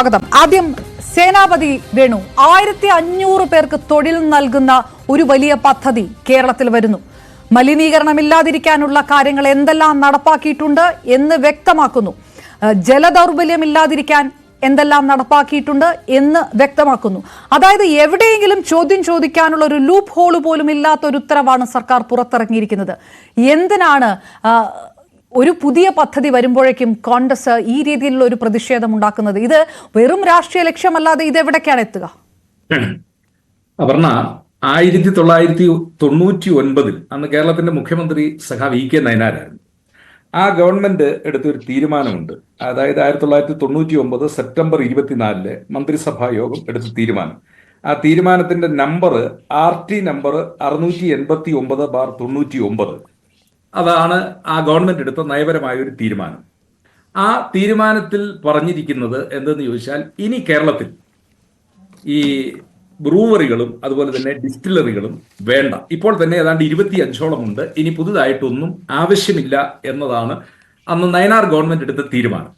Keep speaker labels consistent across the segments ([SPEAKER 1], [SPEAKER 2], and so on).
[SPEAKER 1] സ്വാഗതം. ആദ്യം സേനാപതി വേണു, 1500 പേർക്ക് തൊഴിൽ നൽകുന്ന ഒരു വലിയ പദ്ധതി കേരളത്തിൽ വരുന്നു. മലിനീകരണമില്ലാതിരിക്കാനുള്ള കാര്യങ്ങൾ എന്തെല്ലാം നടപ്പാക്കിയിട്ടുണ്ട് എന്ന് വ്യക്തമാക്കുന്നു. ജലദൗർബല്യമില്ലാതിരിക്കാൻ എന്തെല്ലാം നടപ്പാക്കിയിട്ടുണ്ട് എന്ന് വ്യക്തമാക്കുന്നു. അതായത് എവിടെയെങ്കിലും ചോദ്യം ചോദിക്കാനുള്ള ഒരു ലൂപ്പ് ഹോൾ പോലും ഇല്ലാത്ത ഒരു ഉത്തരവാണ് സർക്കാർ പുറത്തിറങ്ങിയിരിക്കുന്നത്. എന്തിനാണ് ഒരു പുതിയ പദ്ധതി വരുമ്പോഴേക്കും കോൺഗ്രസ് ഈ രീതിയിലുള്ള ഒരു പ്രതിഷേധം ഉണ്ടാക്കുന്നത്? ഇത് വെറും രാഷ്ട്രീയ ലക്ഷ്യമല്ലാതെ ഇത് എവിടേക്കാണ് എത്തുക?
[SPEAKER 2] അപർണ, 1999 അന്ന് കേരളത്തിന്റെ മുഖ്യമന്ത്രി സഖാവ് ഇ കെ നയനാരായിരുന്നു. ആ ഗവൺമെന്റ് എടുത്തൊരു തീരുമാനമുണ്ട്. അതായത് 1999 സെപ്റ്റംബർ 24 മന്ത്രിസഭാ യോഗം എടുത്ത തീരുമാനം. ആ തീരുമാനത്തിന്റെ നമ്പർ RT നമ്പർ 689/99. അതാണ് ആ ഗവൺമെന്റ് എടുത്ത നയപരമായ ഒരു തീരുമാനം. ആ തീരുമാനത്തിൽ പറഞ്ഞിരിക്കുന്നത് എന്തെന്ന് ചോദിച്ചാൽ, ഇനി കേരളത്തിൽ ഈ ബ്രൂവറികളും അതുപോലെ തന്നെ ഡിസ്റ്റിലറികളും വേണ്ട. ഇപ്പോൾ തന്നെ ഏതാണ്ട് 25ഓളം ഉണ്ട്. ഇനി പുതുതായിട്ടൊന്നും ആവശ്യമില്ല എന്നതാണ് അന്ന് നയനാർ ഗവൺമെന്റ് എടുത്ത തീരുമാനം.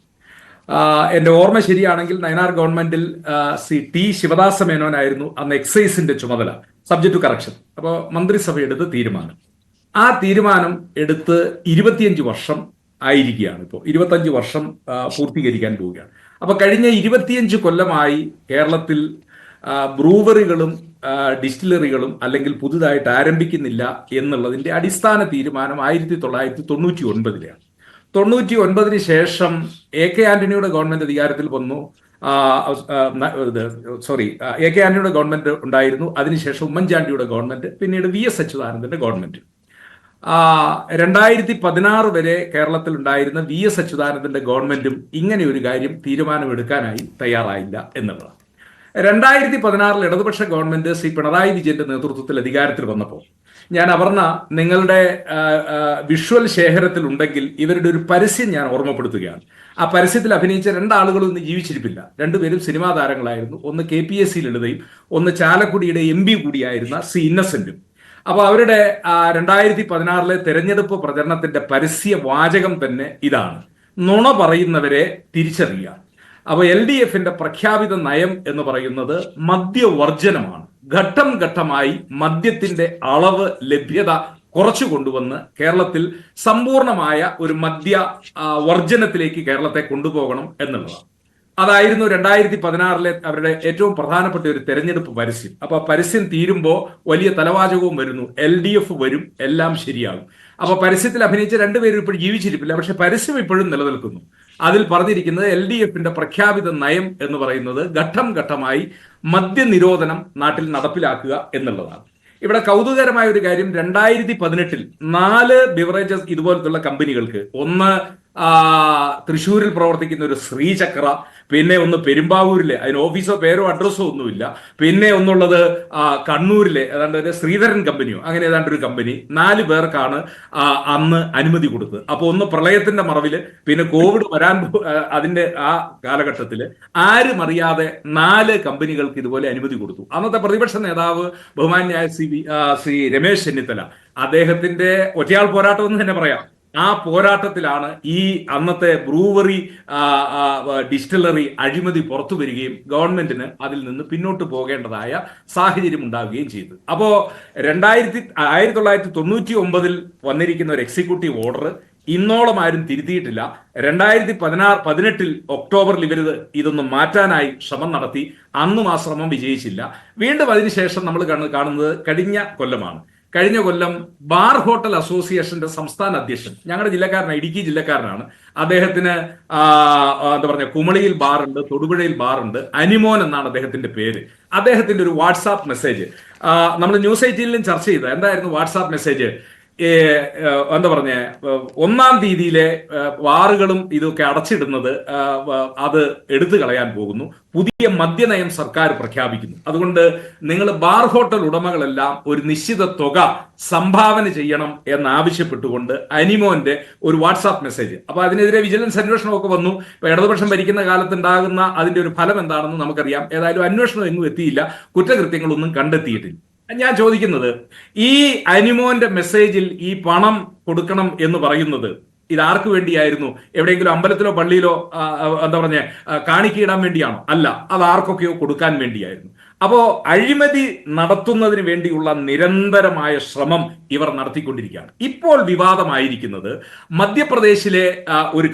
[SPEAKER 2] എന്റെ ഓർമ്മ ശരിയാണെങ്കിൽ നയനാർ ഗവൺമെന്റിൽ T ശിവദാസ മേനോനായിരുന്നു അന്ന് എക്സൈസിന്റെ ചുമതല, സബ്ജക്ട് ടു കറക്ഷൻ. അപ്പോൾ മന്ത്രിസഭ എടുത്ത തീരുമാനം, ആ തീരുമാനം എടുത്ത് 25 വർഷം ആയിരിക്കുകയാണ്. ഇപ്പോൾ 25 വർഷം പൂർത്തീകരിക്കാൻ പോവുകയാണ്. അപ്പൊ കഴിഞ്ഞ 25 കൊല്ലമായി കേരളത്തിൽ ബ്രൂവറികളും ഡിസ്റ്റിലറികളും അല്ലെങ്കിൽ പുതുതായിട്ട് ആരംഭിക്കുന്നില്ല എന്നുള്ളതിന്റെ അടിസ്ഥാന തീരുമാനം 1999-ലാണ്. 99 ശേഷം എ കെ ആന്റണിയുടെ ഗവൺമെന്റ് അധികാരത്തിൽ വന്നു. എ കെ ആന്റണിയുടെ ഗവൺമെന്റ് ഉണ്ടായിരുന്നു. അതിനുശേഷം ഉമ്മൻചാണ്ടിയുടെ ഗവൺമെന്റ്, പിന്നീട് VS അച്യുതാനന്ദന്റെ ഗവൺമെന്റ്. 2016 വരെ കേരളത്തിൽ ഉണ്ടായിരുന്ന VS അച്യുതാനന്ദന്റെ ഗവൺമെന്റും ഇങ്ങനെ ഒരു കാര്യം തീരുമാനമെടുക്കാനായി തയ്യാറായില്ല എന്നുള്ളതാണ്. 2016 ഇടതുപക്ഷ ഗവൺമെന്റ് ശ്രീ പിണറായി വിജയന്റെ നേതൃത്വത്തിൽ അധികാരത്തിൽ വന്നപ്പോൾ, ഞാൻ അപർണ നിങ്ങളുടെ വിഷ്വൽ ശേഖരത്തിൽ ഉണ്ടെങ്കിൽ ഇവരുടെ ഒരു പരസ്യം ഞാൻ ഓർമ്മപ്പെടുത്തുകയാണ്. ആ പരസ്യത്തിൽ അഭിനയിച്ച 2 ആളുകളും ഇന്ന് ജീവിച്ചിരിപ്പില്ല. 2 പേരും സിനിമാ താരങ്ങളായിരുന്നു. ഒന്ന് KPSC ലളിതയും ഒന്ന് ചാലക്കുടിയുടെ MP കൂടിയായിരുന്ന ശ്രീ ഇന്നസെന്റും. അപ്പൊ അവരുടെ 2016 തെരഞ്ഞെടുപ്പ് പ്രചരണത്തിന്റെ പരസ്യ വാചകം തന്നെ ഇതാണ്: നുണ പറയുന്നവരെ തിരിച്ചറിയുക. അപ്പൊ LDFന്റെ പ്രഖ്യാപിത നയം എന്ന് പറയുന്നത് മദ്യവർജനമാണ്. ഘട്ടം ഘട്ടമായി മദ്യത്തിന്റെ അളവ്, ലഭ്യത കുറച്ചു കൊണ്ടുവന്ന് കേരളത്തിൽ സമ്പൂർണമായ ഒരു മദ്യ വർജനത്തിലേക്ക് കേരളത്തെ കൊണ്ടുപോകണം എന്നുള്ളതാണ്. അതായിരുന്നു 2016 അവരുടെ ഏറ്റവും പ്രധാനപ്പെട്ട ഒരു തെരഞ്ഞെടുപ്പ് പരസ്യം. അപ്പൊ പരസ്യം തീരുമ്പോൾ വലിയ തലവാചകവും വരുന്നു: LDF വരും, എല്ലാം ശരിയാകും. അപ്പൊ പരസ്യത്തിൽ അഭിനയിച്ച 2 പേരും ഇപ്പോൾ ജീവിച്ചിരിപ്പില്ല, പക്ഷെ പരസ്യം ഇപ്പോഴും നിലനിൽക്കുന്നു. അതിൽ പറഞ്ഞിരിക്കുന്നത് LDFന്റെ പ്രഖ്യാപിത നയം എന്ന് പറയുന്നത് ഘട്ടം ഘട്ടമായി മദ്യനിരോധനം നാട്ടിൽ നടപ്പിലാക്കുക എന്നുള്ളതാണ്. ഇവിടെ കൗതുകകരമായ ഒരു കാര്യം, 2018 4 ബിവറേജസ് ഇതുപോലത്തുള്ള കമ്പനികൾക്ക്, ഒന്ന് തൃശ്ശൂരിൽ പ്രവർത്തിക്കുന്ന ഒരു ശ്രീചക്ര, പിന്നെ ഒന്ന് പെരുമ്പാവൂരിലെ, അതിന് ഓഫീസോ പേരോ അഡ്രസ്സോ ഒന്നുമില്ല, പിന്നെ ഒന്നുള്ളത് കണ്ണൂരിലെ ഏതാണ്ട് ഒരു ശ്രീധരൻ കമ്പനിയോ അങ്ങനെ ഏതാണ്ട് ഒരു കമ്പനി, 4 പേർക്കാണ് അന്ന് അനുമതി കൊടുത്തത്. അപ്പൊ ഒന്ന് പ്രളയത്തിന്റെ മറവില്, പിന്നെ കോവിഡ് വരാൻ അതിന്റെ ആ കാലഘട്ടത്തില് ആരും അറിയാതെ 4 കമ്പനികൾക്ക് ഇതുപോലെ അനുമതി കൊടുത്തു. അന്നത്തെ പ്രതിപക്ഷ നേതാവ് ബഹുമാന്യായ ശ്രീ രമേശ് ചെന്നിത്തല, അദ്ദേഹത്തിന്റെ ഒറ്റയാൾ പോരാട്ടം എന്ന് തന്നെ പറയാം, ആ പോരാട്ടത്തിലാണ് ഈ അന്നത്തെ ബ്രൂവറി ഡിസ്റ്റിലറി അഴിമതി പുറത്തു വരികയും ഗവൺമെന്റിന് അതിൽ നിന്ന് പിന്നോട്ട് പോകേണ്ടതായ സാഹചര്യം ഉണ്ടാവുകയും ചെയ്തു. അപ്പോ 1999 വന്നിരിക്കുന്ന ഒരു എക്സിക്യൂട്ടീവ് ഓർഡർ ഇന്നോളം ആരും തിരുത്തിയിട്ടില്ല. 2018 ഒക്ടോബറിൽ ഇതൊന്നും മാറ്റാനായി ശ്രമം നടത്തി. അന്നും ആ ശ്രമം വിജയിച്ചില്ല. വീണ്ടും അതിനുശേഷം നമ്മൾ കാണുന്നത് കഴിഞ്ഞ കൊല്ലമാണ്. കഴിഞ്ഞ കൊല്ലം ബാർ ഹോട്ടൽ അസോസിയേഷന്റെ സംസ്ഥാന അധ്യക്ഷൻ, ഞങ്ങളുടെ ജില്ലക്കാരനാണ്, ഇടുക്കി ജില്ലക്കാരനാണ്. അദ്ദേഹത്തിന് എന്താ പറയുക, കുമളിയിൽ ബാറുണ്ട്, തൊടുപുഴയിൽ ബാറുണ്ട്. അനിമോൻ എന്നാണ് അദ്ദേഹത്തിന്റെ പേര്. അദ്ദേഹത്തിന്റെ ഒരു വാട്സാപ്പ് മെസ്സേജ് നമ്മൾ ന്യൂസ് 18ലും ചർച്ച ചെയ്ത എന്തായിരുന്നു വാട്സാപ്പ് മെസ്സേജ്? എന്താ പറഞ്ഞ, 1-ാം തീയതിയിലെ ബാറുകളും ഇതൊക്കെ അടച്ചിടുന്നത് അത് എടുത്തു കളയാൻ പോകുന്നു. പുതിയ മദ്യനയം സർക്കാർ പ്രഖ്യാപിക്കുന്നു. അതുകൊണ്ട് നിങ്ങൾ ബാർ ഹോട്ടൽ ഉടമകളെല്ലാം ഒരു നിശ്ചിത തുക സംഭാവന ചെയ്യണം എന്നാവശ്യപ്പെട്ടുകൊണ്ട് അനിമോന്റെ ഒരു വാട്സാപ്പ് മെസ്സേജ്. അപ്പൊ അതിനെതിരെ വിജിലൻസ് അന്വേഷണമൊക്കെ വന്നു. ഇപ്പൊ ഇടതുപക്ഷം ഭരിക്കുന്ന കാലത്തുണ്ടാകുന്ന അതിന്റെ ഒരു ഫലം എന്താണെന്ന് നമുക്കറിയാം. ഏതായാലും അന്വേഷണം എങ്ങും എത്തിയില്ല, കുറ്റകൃത്യങ്ങളൊന്നും കണ്ടെത്തിയിട്ടില്ല. ഞാൻ ചോദിക്കുന്നത്, ഈ അനിമോന്റെ മെസ്സേജിൽ ഈ പണം കൊടുക്കണം എന്ന് പറയുന്നത് ഇത് ആർക്ക് വേണ്ടിയായിരുന്നു? എവിടെയെങ്കിലും അമ്പലത്തിലോ പള്ളിയിലോ എന്താ പറഞ്ഞ കാണിക്കയിടാൻ വേണ്ടിയാണോ? അല്ല, അത് ആർക്കൊക്കെയോ കൊടുക്കാൻ വേണ്ടിയായിരുന്നു. അപ്പോ അഴിമതി നടത്തുന്നതിന് വേണ്ടിയുള്ള നിരന്തരമായ ശ്രമം ഇവർ നടത്തിക്കൊണ്ടിരിക്കുകയാണ്. ഇപ്പോൾ വിവാദമായിരിക്കുന്നത് മധ്യപ്രദേശിലെ ഒരു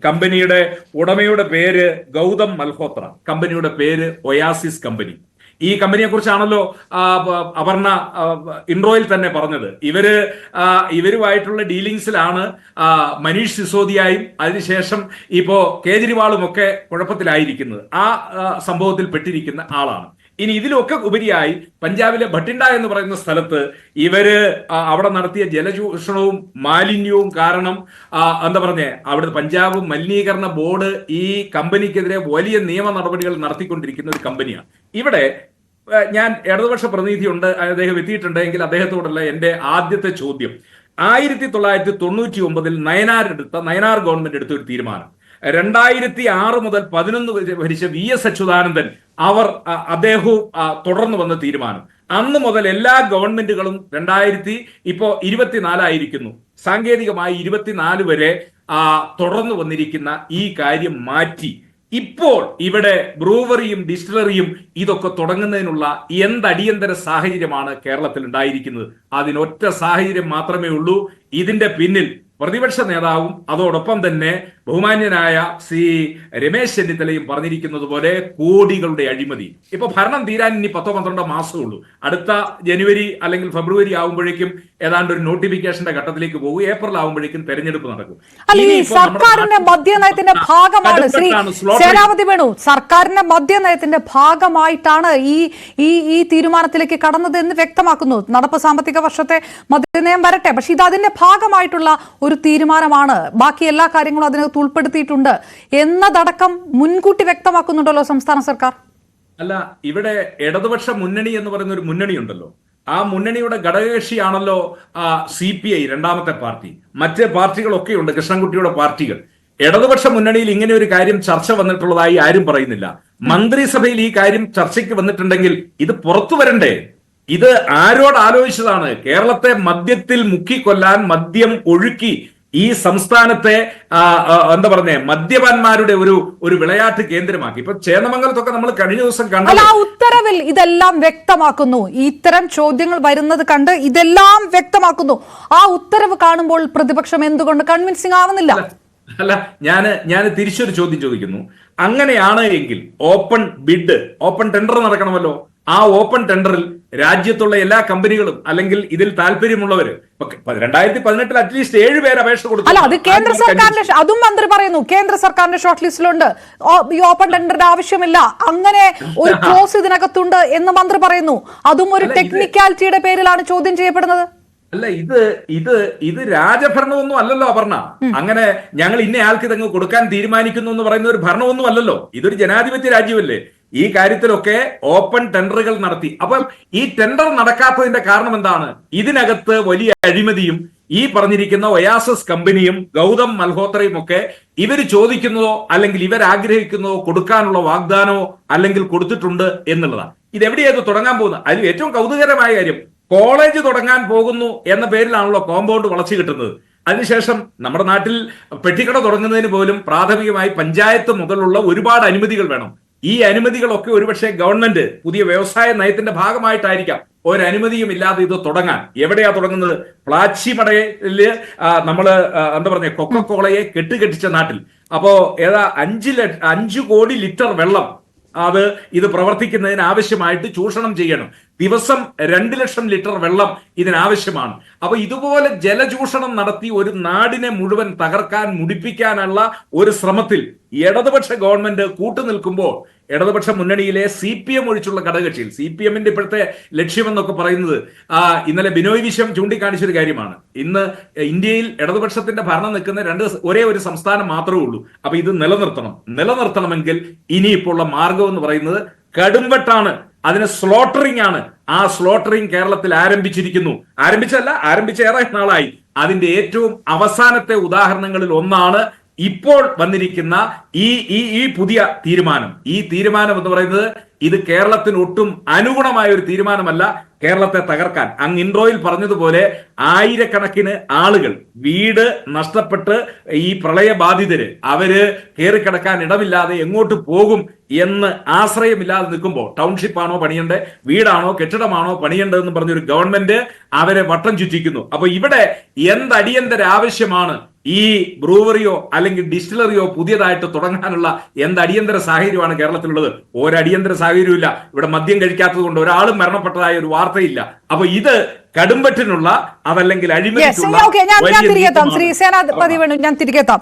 [SPEAKER 2] കമ്പനിയുടെ ഉടമയുടെ പേര് ഗൗതം മൽഹോത്ര, കമ്പനിയുടെ പേര് ഒയാസിസ് കമ്പനി. ഈ കമ്പനിയെ കുറിച്ചാണല്ലോ അപർണ ഇൻട്രോയിൽ തന്നെ പറഞ്ഞത്. ഇവരുമായിട്ടുള്ള ഡീലിങ്സിലാണ് മനീഷ് സിസോദിയയും അതിനുശേഷം ഇപ്പോ കേജ്രിവാളും ഒക്കെ കുഴപ്പത്തിലായിരിക്കുന്നത്. ആ സംഭവത്തിൽ പെട്ടിരിക്കുന്ന ആളാണ്. ഇനി ഇതിലൊക്കെ ഉപരിയായി പഞ്ചാബിലെ ഭട്ടിൻഡ എന്ന് പറയുന്ന സ്ഥലത്ത് അവിടെ നടത്തിയ ജലചൂഷണവും മാലിന്യവും കാരണം എന്താ പറഞ്ഞേ, അവിടെ പഞ്ചാബ് മലിനീകരണ ബോർഡ് ഈ കമ്പനിക്കെതിരെ വലിയ നിയമ നടപടികൾ നടത്തിക്കൊണ്ടിരിക്കുന്ന ഒരു കമ്പനിയാണ്. ഇവിടെ ഞാൻ ഇടതുപക്ഷ പ്രതിനിധിയുണ്ട്, അദ്ദേഹം എത്തിയിട്ടുണ്ടെങ്കിൽ അദ്ദേഹത്തോടുള്ള എൻ്റെ ആദ്യത്തെ ചോദ്യം, 1999 നയനാർ ഗവൺമെന്റ് എടുത്ത ഒരു തീരുമാനം, 2006 മുതൽ 2011 ഭരിച്ച VS അച്യുതാനന്ദൻ അദ്ദേഹവും തുടർന്ന് വന്ന തീരുമാനം, അന്ന് മുതൽ എല്ലാ ഗവൺമെന്റുകളും 2024 ആയിരിക്കുന്നു, സാങ്കേതികമായി 24 വരെ തുടർന്ന് വന്നിരിക്കുന്ന ഈ കാര്യം മാറ്റി ഇപ്പോൾ ഇവിടെ ബ്രൂവറിയും ഡിസ്റ്റിലറിയും ഇതൊക്കെ തുടങ്ങുന്നതിനുള്ള എന്തടിയന്തര സാഹചര്യമാണ് കേരളത്തിൽ ഉണ്ടായിരിക്കുന്നത്? അതിനൊറ്റ സാഹചര്യം മാത്രമേ ഉള്ളൂ. ഇതിന്റെ പിന്നിൽ പ്രതിപക്ഷ നേതാവും അതോടൊപ്പം തന്നെ ബഹുമാന്യനായ ശ്രീ രമേശ് ചെന്നിത്തലയും പറഞ്ഞിരിക്കുന്നത് പോലെ കോടികളുടെ അഴിമതി. ഇപ്പൊ ഭരണം തീരാൻ ഇനി 10-12 മാസമേ ഉള്ളൂ. അടുത്ത ജനുവരി അല്ലെങ്കിൽ ഫെബ്രുവരി ആകുമ്പോഴേക്കും ഏതാണ്ട് ഒരു നോട്ടിഫിക്കേഷന്റെ ഘട്ടത്തിലേക്ക് പോകും. ഏപ്രിൽ ആകുമ്പോഴേക്കും തെരഞ്ഞെടുപ്പ് നടക്കും.
[SPEAKER 1] സർക്കാരിന്റെ മദ്യനയത്തിന്റെ ഭാഗമാണ് ശ്രീ സേനാപതി വേണു, സർക്കാരിന്റെ മദ്യനയത്തിന്റെ ഭാഗമായിട്ടാണ് ഈ തീരുമാനത്തിലേക്ക് കടന്നത് എന്ന് വ്യക്തമാക്കുന്നു. നടപ്പ് സാമ്പത്തിക വർഷത്തെ മദ്യനയം വരട്ടെ, പക്ഷെ ഇത് അതിന്റെ ഭാഗമായിട്ടുള്ള ഒരു തീരുമാനമാണ്, ബാക്കി എല്ലാ കാര്യങ്ങളും അതിനകത്ത് ഉൾപ്പെടുത്തിയിട്ടുണ്ട് എന്നതടക്കം മുൻകൂട്ടി വ്യക്തമാക്കുന്നുണ്ടല്ലോ സംസ്ഥാന സർക്കാർ.
[SPEAKER 2] അല്ല, ഇവിടെ ഇടതുപക്ഷ മുന്നണി എന്ന് പറയുന്ന ഒരു മുന്നണി ഉണ്ടല്ലോ, ആ മുന്നണിയുടെ ഘടകകക്ഷിയാണല്ലോ CPI, രണ്ടാമത്തെ പാർട്ടി. മറ്റ് പാർട്ടികളൊക്കെ ഉണ്ട്, കൃഷ്ണൻകുട്ടിയുടെ പാർട്ടികൾ. ഇടതുപക്ഷ മുന്നണിയിൽ ഇങ്ങനെ ഒരു കാര്യം ചർച്ച വന്നിട്ടുള്ളതായി ആരും പറയുന്നില്ല. മന്ത്രിസഭയിൽ ഈ കാര്യം ചർച്ചയ്ക്ക് വന്നിട്ടുണ്ടെങ്കിൽ ഇത് പുറത്തു വരണ്ടേ? ഇത് ആരോട് ആലോചിച്ചതാണ്? കേരളത്തെ മദ്യത്തിൽ മുക്കിക്കൊല്ലാൻ, മദ്യം ഒഴുക്കി ഈ സംസ്ഥാനത്തെ എന്താ പറഞ്ഞേ മദ്യപാന്മാരുടെ ഒരു വിളയാട്ട് കേന്ദ്രമാക്കി. ഇപ്പൊ ചേന്നമംഗലത്തൊക്കെ നമ്മൾ കഴിഞ്ഞ ദിവസം കണ്ടു.
[SPEAKER 1] ആ ഉത്തരവിൽ ഇതെല്ലാം വ്യക്തമാക്കുന്നു. ഇത്തരം ചോദ്യങ്ങൾ വരുന്നത് കണ്ട് ഇതെല്ലാം വ്യക്തമാക്കുന്നു. ആ ഉത്തരവ് കാണുമ്പോൾ പ്രതിപക്ഷം എന്തുകൊണ്ട് കൺവിൻസിംഗ് ആവുന്നില്ല?
[SPEAKER 2] അല്ല, ഞാൻ തിരിച്ചൊരു ചോദ്യം ചോദിക്കുന്നു. അങ്ങനെയാണ് എങ്കിൽ ഓപ്പൺ ബിഡ്, ഓപ്പൺ ടെൻഡർ നടക്കണമല്ലോ. ആ ഓപ്പൺ ടെൻഡറിൽ രാജ്യത്തുള്ള എല്ലാ കമ്പനികളും അല്ലെങ്കിൽ ഇതിൽ താല്പര്യമുള്ളവര് 2018 അറ്റ്ലീസ്റ്റ് 7 പേര് അപേക്ഷ കൊടുത്തു.
[SPEAKER 1] അല്ല, അത് കേന്ദ്ര സർക്കാരിന്റെ, അതും മന്ത്രി പറയുന്നു, കേന്ദ്ര സർക്കാരിന്റെ ഷോർട്ട് ലിസ്റ്റിലുണ്ട്, ഈ ഓപ്പൺ ടെൻഡറിന്റെ ആവശ്യമില്ല, അങ്ങനെ ഒരു ക്ലോസ് ഇതിനകത്തുണ്ട് എന്ന് മന്ത്രി പറയുന്നു. അതും ഒരു ടെക്നിക്കാലിറ്റിയുടെ പേരിലാണ് ചോദ്യം ചെയ്യപ്പെടുന്നത്.
[SPEAKER 2] അല്ല, ഇത് രാജഭരണമൊന്നും അല്ലല്ലോ അപർണ. അങ്ങനെ ഞങ്ങൾ ഇന്ന ആൾക്ക് ഇതങ്ങ് കൊടുക്കാൻ തീരുമാനിക്കുന്നു എന്ന് പറയുന്ന ഒരു ഭരണമൊന്നും അല്ലല്ലോ. ഇതൊരു ജനാധിപത്യ രാജ്യമല്ലേ. ഈ കാര്യത്തിലൊക്കെ ഓപ്പൺ ടെൻഡറുകൾ നടത്തി. അപ്പം ഈ ടെൻഡർ നടക്കാത്തതിന്റെ കാരണം എന്താണ്? ഇതിനകത്ത് വലിയ അഴിമതിയും ഈ പറഞ്ഞിരിക്കുന്ന ഒയാസിസ് കമ്പനിയും ഗൗതം മൽഹോത്രയും ഒക്കെ ഇവർ ചോദിക്കുന്നതോ അല്ലെങ്കിൽ ഇവർ ആഗ്രഹിക്കുന്നതോ കൊടുക്കാനുള്ള വാഗ്ദാനമോ അല്ലെങ്കിൽ കൊടുത്തിട്ടുണ്ട് എന്നുള്ളതാണ്. ഇതെവിടെയായത് തുടങ്ങാൻ പോകുന്നത്? അതിൽ ഏറ്റവും കൗതുകരമായ കാര്യം, കോളേജ് തുടങ്ങാൻ പോകുന്നു എന്ന പേരിലാണല്ലോ കോമ്പൗണ്ട് വളച്ചു കിട്ടുന്നത്. അതിനുശേഷം നമ്മുടെ നാട്ടിൽ പെട്ടിക്കട തുടങ്ങുന്നതിന് പോലും പ്രാഥമികമായി പഞ്ചായത്ത് മുതലുള്ള ഒരുപാട് അനുമതികൾ വേണം. ഈ അനുമതികളൊക്കെ ഒരുപക്ഷെ ഗവൺമെന്റ് പുതിയ വ്യവസായ നയത്തിന്റെ ഭാഗമായിട്ടായിരിക്കാം. ഒരനുമതിയും ഇല്ലാതെ ഇത് തുടങ്ങാൻ. എവിടെയാ തുടങ്ങുന്നത്? പ്ലാച്ചിമടയില് നമ്മള് എന്താ പറഞ്ഞ കൊക്കക്കോളയെ കെട്ടുകെട്ടിച്ച നാട്ടിൽ. അപ്പോ 5 കോടി ലിറ്റർ വെള്ളം ഇത് പ്രവർത്തിക്കുന്നതിന് ആവശ്യമായിട്ട് ചൂഷണം ചെയ്യണം. ദിവസം 2 ലക്ഷം ലിറ്റർ വെള്ളം ഇതിനാവശ്യമാണ്. അപ്പൊ ഇതുപോലെ ജലചൂഷണം നടത്തി ഒരു നാടിനെ മുഴുവൻ തകർക്കാൻ, മുടിപ്പിക്കാനുള്ള ഒരു ശ്രമത്തിൽ ഇടതുപക്ഷ ഗവൺമെന്റ് കൂട്ടുനിൽക്കുമ്പോൾ ഇടതുപക്ഷ മുന്നണിയിലെ CPM ഒഴിച്ചുള്ള ഘടകകക്ഷിയിൽ, CPMന്റെ ഇപ്പോഴത്തെ ലക്ഷ്യമെന്നൊക്കെ പറയുന്നത് ഇന്നലെ ബിനോയ് വിശ്വം ചൂണ്ടിക്കാണിച്ചൊരു കാര്യമാണ്. ഇന്ന് ഇന്ത്യയിൽ ഇടതുപക്ഷത്തിന്റെ ഭരണം നിൽക്കുന്ന ഒരേ ഒരു സംസ്ഥാനം മാത്രമേ ഉള്ളൂ. അപ്പൊ ഇത് നിലനിർത്തണമെങ്കിൽ ഇനിയിപ്പോൾ ഉള്ള മാർഗം എന്ന് പറയുന്നത് കടുംവെട്ടാണ്. അതിന് സ്ലോട്ടറിംഗ് ആണ്. ആ സ്ലോട്ടറിംഗ് കേരളത്തിൽ ആരംഭിച്ച ഏറെ നാളായി. അതിന്റെ ഏറ്റവും അവസാനത്തെ ഉദാഹരണങ്ങളിൽ ഒന്നാണ് ഇപ്പോൾ വന്നിരിക്കുന്ന ഈ പുതിയ തീരുമാനം, ഈ തീരുമാനം എന്ന് പറയുന്നത് ഇത് കേരളത്തിന് ഒട്ടും അനുഗുണമായ ഒരു തീരുമാനമല്ല. കേരളത്തെ തകർക്കാൻ, അങ്ങ് ഇൻട്രോയിൽ പറഞ്ഞതുപോലെ ആയിരക്കണക്കിന് ആളുകൾ വീട് നഷ്ടപ്പെട്ട് ഈ പ്രളയബാധിതര് അവര് കയറിക്കിടക്കാൻ ഇടമില്ലാതെ എങ്ങോട്ട് പോകും എന്ന് ആശ്രയമില്ലാതെ നിൽക്കുമ്പോൾ ടൗൺഷിപ്പ് ആണോ പണിയണ്ടേ, വീടാണോ കെട്ടിടമാണോ പണിയേണ്ടതെന്ന് പറഞ്ഞൊരു ഗവൺമെന്റ് അവരെ വട്ടം ചുറ്റിക്കുന്നു. അപ്പൊ ഇവിടെ എന്തടിയന്തര ആവശ്യമാണ് ഈ ബ്രൂവറിയോ അല്ലെങ്കിൽ ഡിസ്റ്റിലറിയോ പുതിയതായിട്ട് തുടങ്ങാനുള്ള അടിയന്തര സാഹചര്യമാണ് കേരളത്തിലുള്ളത്? ഒരടിയന്തര സാഹചര്യമില്ല. ഇവിടെ മദ്യം കഴിക്കാത്തത് കൊണ്ട് ഒരാളും മരണപ്പെട്ടതായ ഒരു വാർത്തയില്ല. അപ്പൊ ഇത് കടുംപെട്ടിനുള്ള അതല്ലെങ്കിൽ അഴിമതിക്കുള്ള
[SPEAKER 1] ഞാൻ തിരികെ എത്താം. ശ്രീ സേനാപതി വേണു, ഞാൻ തിരികെ എത്താം.